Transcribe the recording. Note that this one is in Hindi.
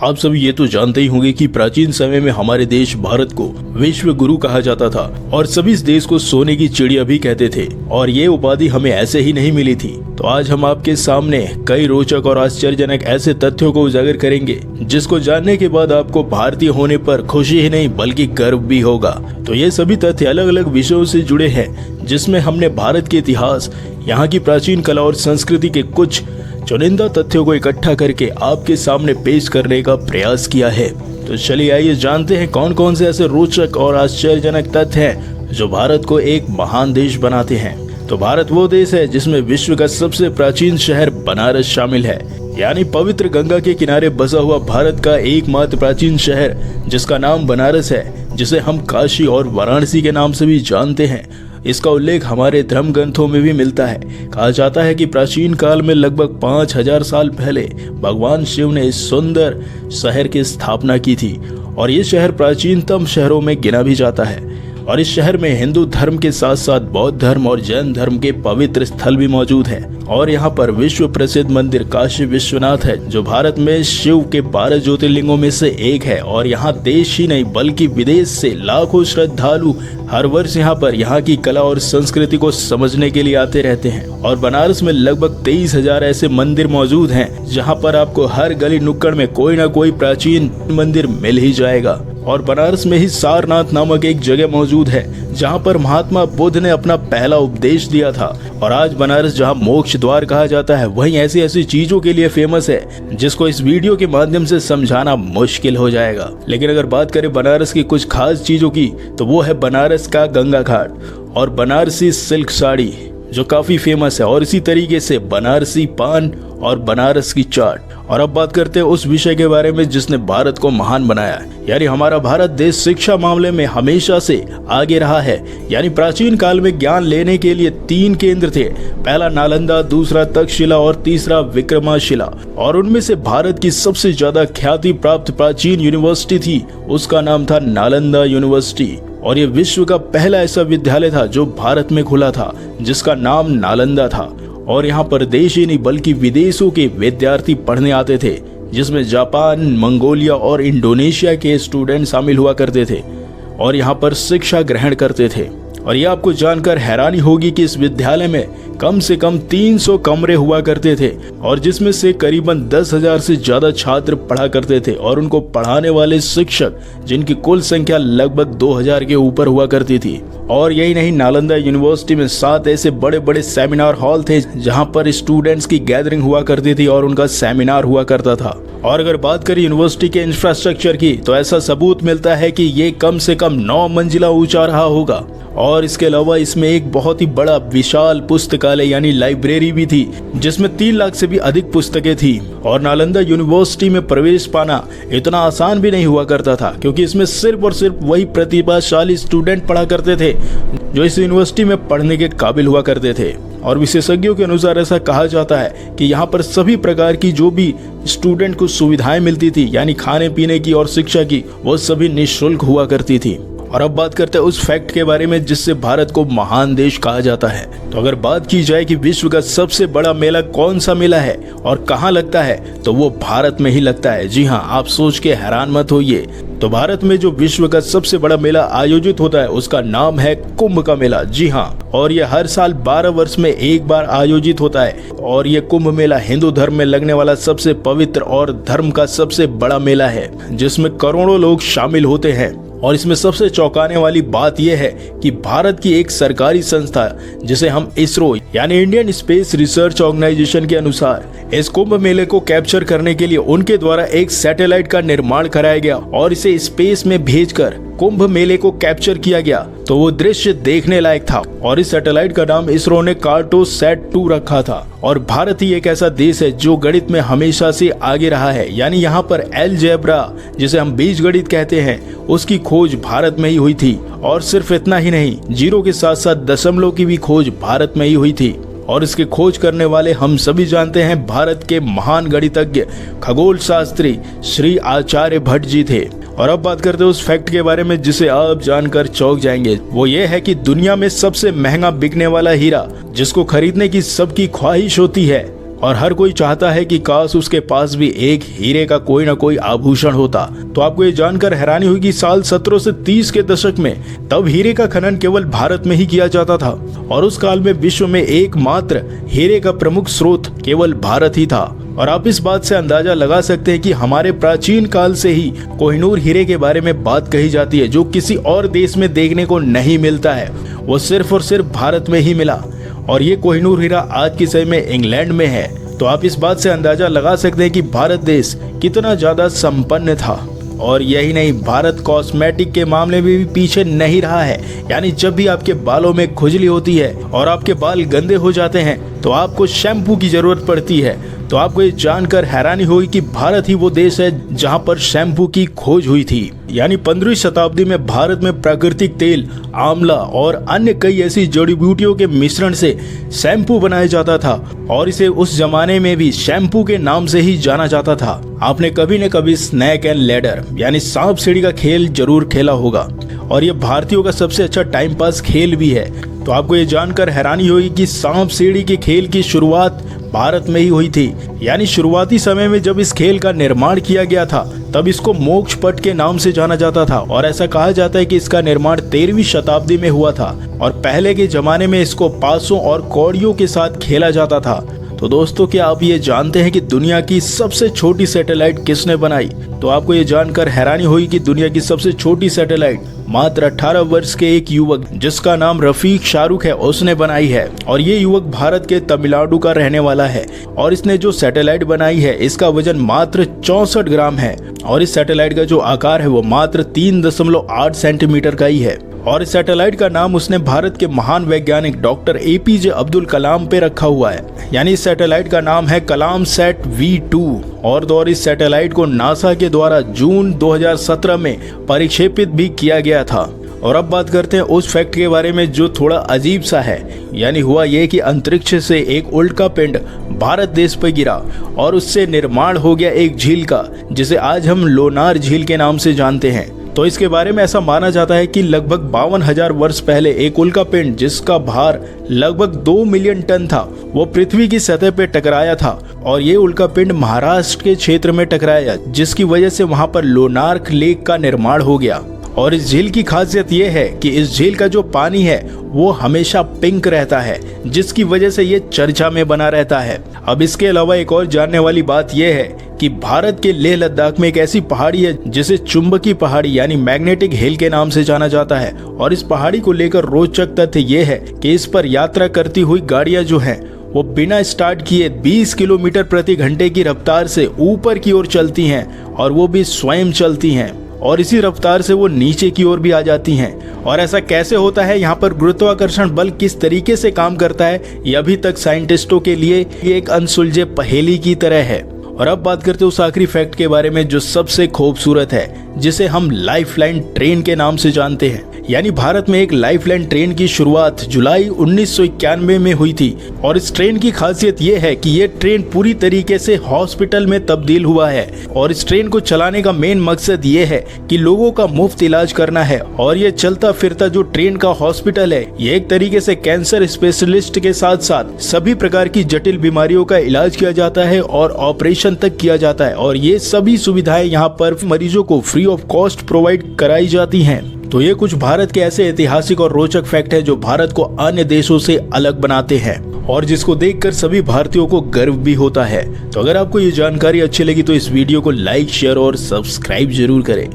आप सभी ये तो जानते ही होंगे कि प्राचीन समय में हमारे देश भारत को विश्व गुरु कहा जाता था और सभी इस देश को सोने की चिड़िया भी कहते थे और ये उपाधि हमें ऐसे ही नहीं मिली थी। तो आज हम आपके सामने कई रोचक और आश्चर्यजनक ऐसे तथ्यों को उजागर करेंगे जिसको जानने के बाद आपको भारतीय होने पर खुशी ही नहीं बल्कि गर्व भी होगा। तो ये सभी तथ्य अलग अलग विषयों से जुड़े हैं जिसमें हमने भारत के इतिहास, यहाँ की प्राचीन कला और संस्कृति के कुछ चुनिंदा तथ्यों को इकट्ठा करके आपके सामने पेश करने का प्रयास किया है। तो चलिए आइए जानते हैं कौन कौन से ऐसे रोचक और आश्चर्यजनक तथ्य हैं जो भारत को एक महान देश बनाते हैं। तो भारत वो देश है जिसमें विश्व का सबसे प्राचीन शहर बनारस शामिल है, यानी पवित्र गंगा के किनारे बसा हुआ भारत का एकमात्र प्राचीन शहर जिसका नाम बनारस है, जिसे हम काशी और वाराणसी के नाम से भी जानते हैं। इसका उल्लेख हमारे धर्म ग्रंथों में भी मिलता है। कहा जाता है कि प्राचीन काल में लगभग 5000 साल पहले भगवान शिव ने इस सुंदर शहर की स्थापना की थी और ये शहर प्राचीनतम शहरों में गिना भी जाता है। और इस शहर में हिंदू धर्म के साथ साथ बौद्ध धर्म और जैन धर्म के पवित्र स्थल भी मौजूद हैं। और यहाँ पर विश्व प्रसिद्ध मंदिर काशी विश्वनाथ है जो भारत में शिव के 12 ज्योतिर्लिंगों में से एक है। और यहाँ देश ही नहीं बल्कि विदेश से लाखों श्रद्धालु हर वर्ष यहाँ की कला और संस्कृति को समझने के लिए आते रहते हैं। और बनारस में लगभग 23,000 ऐसे मंदिर मौजूद हैं जहाँ पर आपको हर गली नुक्कड़ में कोई ना कोई प्राचीन मंदिर मिल ही जाएगा। और बनारस में ही सारनाथ नामक एक जगह मौजूद है जहाँ पर महात्मा बुद्ध ने अपना पहला उपदेश दिया था। और आज बनारस जहाँ मोक्ष द्वार कहा जाता है वहीं ऐसी ऐसी चीजों के लिए फेमस है जिसको इस वीडियो के माध्यम से समझाना मुश्किल हो जाएगा। लेकिन अगर बात करें बनारस की कुछ खास चीजों की तो वो है बनारस का गंगा घाट और बनारसी सिल्क साड़ी जो काफी फेमस है, और इसी तरीके से बनारसी पान और बनारस की चाट। और अब बात करते हैं उस विषय के बारे में जिसने भारत को महान बनाया है, यानी हमारा भारत देश शिक्षा मामले में हमेशा से आगे रहा है। यानी प्राचीन काल में ज्ञान लेने के लिए 3 केंद्र थे, पहला नालंदा, दूसरा तक्षशिला और तीसरा विक्रमशिला। और उनमें से भारत की सबसे ज्यादा ख्याति प्राप्त प्राचीन यूनिवर्सिटी थी, उसका नाम था नालंदा यूनिवर्सिटी। और ये विश्व का पहला ऐसा विद्यालय था जो भारत में खुला था जिसका नाम नालंदा था। और यहाँ पर देश ही नहीं बल्कि विदेशों के विद्यार्थी पढ़ने आते थे जिसमें जापान, मंगोलिया और इंडोनेशिया के स्टूडेंट शामिल हुआ करते थे और यहाँ पर शिक्षा ग्रहण करते थे। और ये आपको जानकर हैरानी होगी कि इस विद्यालय में कम से कम 300 कमरे हुआ करते थे और जिसमें से करीबन 10,000 से ज्यादा छात्र पढ़ा करते थे और उनको पढ़ाने वाले शिक्षक जिनकी कुल संख्या लगभग 2000 के ऊपर हुआ करती थी। और यही नहीं, नालंदा यूनिवर्सिटी में 7 ऐसे बड़े बड़े सेमिनार हॉल थे जहां पर स्टूडेंट्स की गैदरिंग हुआ करती थी और उनका सेमिनार हुआ करता था। और अगर बात करें यूनिवर्सिटी के इंफ्रास्ट्रक्चर की तो ऐसा सबूत मिलता है कि ये कम से कम 9 मंजिला ऊंचा रहा होगा। और इसके अलावा इसमें एक बहुत ही बड़ा विशाल पुस्तकालय यानी लाइब्रेरी भी थी जिसमें 3 लाख से भी अधिक पुस्तकें थी। और नालंदा यूनिवर्सिटी में प्रवेश पाना इतना आसान भी नहीं हुआ करता था क्योंकि इसमें सिर्फ और सिर्फ वही प्रतिभाशाली स्टूडेंट पढ़ा करते थे जो इस यूनिवर्सिटी में पढ़ने के काबिल हुआ करते थे। और विशेषज्ञों के अनुसार ऐसा कहा जाता है कि यहाँ पर सभी प्रकार की जो भी स्टूडेंट को सुविधाएं मिलती थी यानी खाने पीने की और शिक्षा की, वो सभी निःशुल्क हुआ करती थी। और अब बात करते हैं उस फैक्ट के बारे में जिससे भारत को महान देश कहा जाता है। तो अगर बात की जाए कि विश्व का सबसे बड़ा मेला कौन सा मेला है और कहाँ लगता है तो वो भारत में ही लगता है। जी हाँ, आप सोच के हैरान मत होइए। तो भारत में जो विश्व का सबसे बड़ा मेला आयोजित होता है उसका नाम है कुंभ का मेला। जी हाँ, और ये हर साल 12 वर्ष में एक बार आयोजित होता है। और ये कुंभ मेला हिंदू धर्म में लगने वाला सबसे पवित्र और धर्म का सबसे बड़ा मेला है जिसमें करोड़ों लोग शामिल होते हैं। और इसमें सबसे चौंकाने वाली बात यह है कि भारत की एक सरकारी संस्था जिसे हम इसरो यानी इंडियन स्पेस रिसर्च ऑर्गेनाइजेशन के अनुसार इस कुंभ मेले को कैप्चर करने के लिए उनके द्वारा एक सैटेलाइट का निर्माण कराया गया और इसे स्पेस में भेजकर कुंभ मेले को कैप्चर किया गया। तो वो दृश्य देखने लायक था और इस सैटेलाइट का नाम इसरो ने कार्टोसैट-2 रखा था। और भारत ही एक ऐसा देश है जो गणित में हमेशा से आगे रहा है, यानी यहाँ पर अलजेब्रा जिसे हम बीजगणित कहते हैं उसकी खोज भारत में ही हुई थी। और सिर्फ इतना ही नहीं, जीरो के साथ साथ दशमलव की भी खोज भारत में ही हुई थी। और इसके खोज करने वाले हम सभी जानते हैं भारत के महान गणितज्ञ खगोल शास्त्री श्री आचार्य भट्ट जी थे। और अब बात करते हैं उस फैक्ट के बारे में जिसे आप जानकर चौंक जाएंगे। वो ये है कि दुनिया में सबसे महंगा बिकने वाला हीरा जिसको खरीदने की सबकी ख्वाहिश होती है और हर कोई चाहता है कि काश उसके पास भी एक हीरे का कोई ना कोई आभूषण होता। तो आपको ये जानकर हैरानी हुई कि साल 1730 के दशक में तब हीरे का खनन केवल भारत में ही किया जाता था और उस काल में विश्व में एकमात्र हीरे का प्रमुख स्रोत केवल भारत ही था। और आप इस बात से अंदाजा लगा सकते हैं कि हमारे प्राचीन काल से ही कोहिनूर हीरे के बारे में बात कही जाती है, जो किसी और देश में देखने को नहीं मिलता है, वो सिर्फ और सिर्फ भारत में ही मिला। और ये कोहिनूर हीरा आज के समय में इंग्लैंड में है। तो आप इस बात से अंदाजा लगा सकते हैं कि भारत देश कितना ज्यादा संपन्न था। और यही नहीं, भारत कॉस्मेटिक के मामले में भी पीछे नहीं रहा है। यानी जब भी आपके बालों में खुजली होती है और आपके बाल गंदे हो जाते हैं तो आपको शैम्पू की जरूरत पड़ती है। तो आपको ये जानकर हैरानी होगी कि भारत ही वो देश है जहां पर शैम्पू की खोज हुई थी। यानी 15वीं शताब्दी में भारत में प्राकृतिक तेल, आंवला और अन्य कई ऐसी जड़ी बूटियों के मिश्रण से शैम्पू बनाया जाता था और इसे उस जमाने में भी शैम्पू के नाम से ही जाना जाता था। आपने कभी न कभी स्नैक एंड लैडर यानी सांप सीढ़ी का खेल जरूर खेला होगा और ये भारतीयों का सबसे अच्छा टाइम पास खेल भी है। तो आपको ये जानकर हैरानी होगी कि सांप सीढ़ी के खेल की शुरुआत भारत में ही हुई थी। यानी शुरुआती समय में जब इस खेल का निर्माण किया गया था तब इसको मोक्ष पट के नाम से जाना जाता था और ऐसा कहा जाता है कि इसका निर्माण 13वीं शताब्दी में हुआ था और पहले के जमाने में इसको पासों और कौड़ियों के साथ खेला जाता था। तो दोस्तों, क्या आप ये जानते हैं कि दुनिया की सबसे छोटी सैटेलाइट किसने बनाई? तो आपको ये जानकर हैरानी हुई कि दुनिया की सबसे छोटी सैटेलाइट मात्र 18 वर्ष के एक युवक जिसका नाम रफीक शाहरुख है उसने बनाई है। और ये युवक भारत के तमिलनाडु का रहने वाला है और इसने जो सैटेलाइट बनाई है इसका वजन मात्र 64 ग्राम है और इस सैटेलाइट का जो आकार है वो मात्र 3.8 सेंटीमीटर का ही है। और इस सैटेलाइट का नाम उसने भारत के महान वैज्ञानिक डॉक्टर APJ अब्दुल कलाम पे रखा हुआ है। यानी इस सैटेलाइट का नाम है कलाम सैट V2 और इस सैटेलाइट को नासा के द्वारा जून 2017 में परिक्षेपित भी किया गया था। और अब बात करते हैं उस फैक्ट के बारे में जो थोड़ा अजीब सा है। यानी हुआ ये कि अंतरिक्ष से एक उल्का पिंड भारत देश पर गिरा और उससे निर्माण हो गया एक झील का, जिसे आज हम लोनार झील के नाम से जानते हैं। तो इसके बारे में ऐसा माना जाता है कि लगभग 52,000 वर्ष पहले एक उल्का पिंड जिसका भार लगभग 2 मिलियन टन था वो पृथ्वी की सतह पे टकराया था और ये उल्का पिंड महाराष्ट्र के क्षेत्र में टकराया, जिसकी वजह से वहां पर लोनार्क लेक का निर्माण हो गया। और इस झील की खासियत ये है कि इस झील का जो पानी है वो हमेशा पिंक रहता है, जिसकी वजह से ये चर्चा में बना रहता है। अब इसके अलावा एक और जानने वाली बात यह है कि भारत के लेह लद्दाख में एक ऐसी पहाड़ी है जिसे चुंबकी पहाड़ी यानी मैग्नेटिक हिल के नाम से जाना जाता है। और इस पहाड़ी को लेकर रोचक तथ्य ये है कि इस पर यात्रा करती हुई गाड़ियां जो हैं वो बिना स्टार्ट किए 20 किलोमीटर प्रति घंटे की रफ्तार से ऊपर की ओर चलती हैं और वो भी स्वयं चलती हैं और इसी रफ्तार से वो नीचे की ओर भी आ जाती हैं। और ऐसा कैसे होता है, यहाँ पर गुरुत्वाकर्षण बल किस तरीके से काम करता है, ये अभी तक साइंटिस्टों के लिए ये एक अनसुलझे पहेली की तरह है। और अब बात करते हैं उस आखिरी फैक्ट के बारे में जो सबसे खूबसूरत है, जिसे हम लाइफलाइन ट्रेन के नाम से जानते हैं। यानी भारत में एक लाइफलाइन ट्रेन की शुरुआत जुलाई 1991 में हुई थी और इस ट्रेन की खासियत ये है कि ये ट्रेन पूरी तरीके से हॉस्पिटल में तब्दील हुआ है और इस ट्रेन को चलाने का मेन मकसद ये है कि लोगों का मुफ्त इलाज करना है। और ये चलता फिरता जो ट्रेन का हॉस्पिटल है ये एक तरीके से कैंसर स्पेशलिस्ट के साथ साथ सभी प्रकार की जटिल बीमारियों का इलाज किया जाता है और ऑपरेशन तक किया जाता है और ये सभी सुविधाएं यहाँ पर मरीजों को फ्री ऑफ कॉस्ट प्रोवाइड कराई जाती हैं। तो ये कुछ भारत के ऐसे ऐतिहासिक और रोचक फैक्ट है जो भारत को अन्य देशों से अलग बनाते हैं और जिसको देखकर सभी भारतीयों को गर्व भी होता है। तो अगर आपको ये जानकारी अच्छी लगी तो इस वीडियो को लाइक, शेयर और सब्सक्राइब जरूर करें।